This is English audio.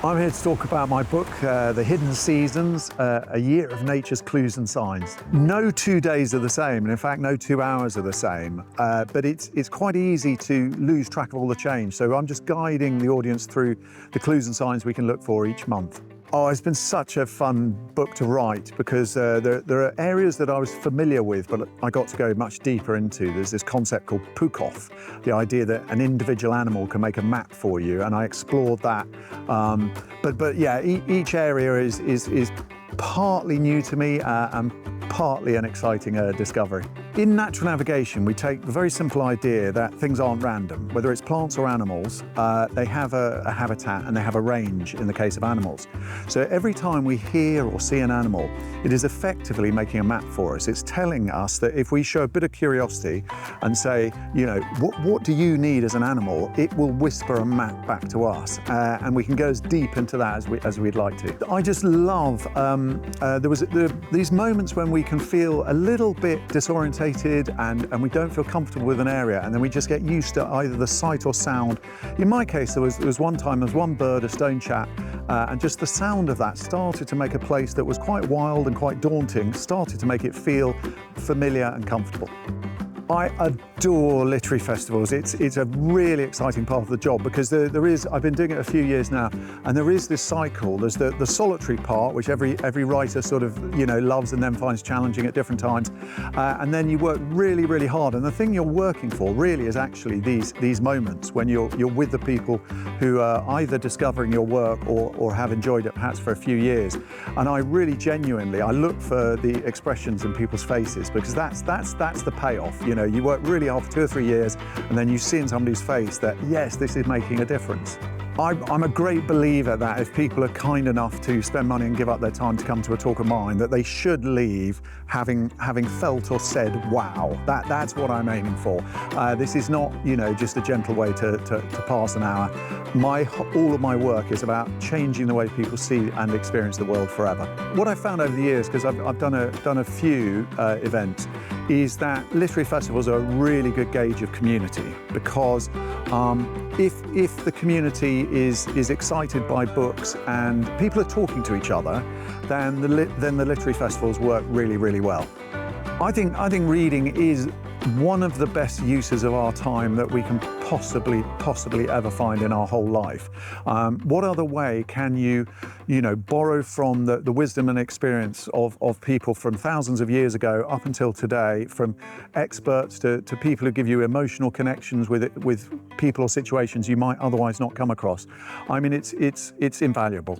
I'm here to talk about my book, The Hidden Seasons, A Year of Nature's Clues and Signs. No 2 days are the same, and in fact, no 2 hours are the same, but it's quite easy to lose track of all the change. So I'm just guiding the audience through the clues and signs we can look for each month. Oh, it's been such a fun book to write because there are areas that I was familiar with, but I got to go much deeper into. There's this concept called pukoff, the idea that an individual animal can make a map for you, and I explored that. But yeah, each area is partly new to me and partly an exciting discovery. In natural navigation, we take the very simple idea that things aren't random. Whether it's plants or animals, they have a habitat and they have a range in the case of animals. So every time we hear or see an animal, it is effectively making a map for us. It's telling us that if we show a bit of curiosity and say, you know, what do you need as an animal, it will whisper a map back to us. And we can go as deep into that as we'd like to. I just love, these moments when we can feel a little bit disorientated and we don't feel comfortable with an area, and then we just get used to either the sight or sound. In my case, there was one time, there was one bird, a stone chat, and just the sound of that started to make a place that was quite wild and quite daunting, started to make it feel familiar and comfortable. I adore literary festivals. It's a really exciting part of the job because I've been doing it a few years now, and there is this cycle. There's the solitary part, which every writer sort of, you know, loves and then finds challenging at different times. And then you work really, really hard. And the thing you're working for really is actually these moments when you're with the people who are either discovering your work or have enjoyed it perhaps for a few years. And I really genuinely, I look for the expressions in people's faces because that's the payoff. You know, you work really hard for 2 or 3 years, and then you see in somebody's face that, yes, this is making a difference. I'm a great believer that if people are kind enough to spend money and give up their time to come to a talk of mine, that they should leave having felt or said, wow, that's what I'm aiming for. This is not, you know, just a gentle way to pass an hour. All of my work is about changing the way people see and experience the world forever. What I've found over the years, because I've done a few events, is that literary festivals are a really good gauge of community because if the community is excited by books and people are talking to each other, then the literary festivals work really, really well. I think reading is one of the best uses of our time that we can possibly ever find in our whole life. What other way can you borrow from the wisdom and experience of people from thousands of years ago up until today, from experts to people who give you emotional connections with people or situations you might otherwise not come across? I mean, it's invaluable.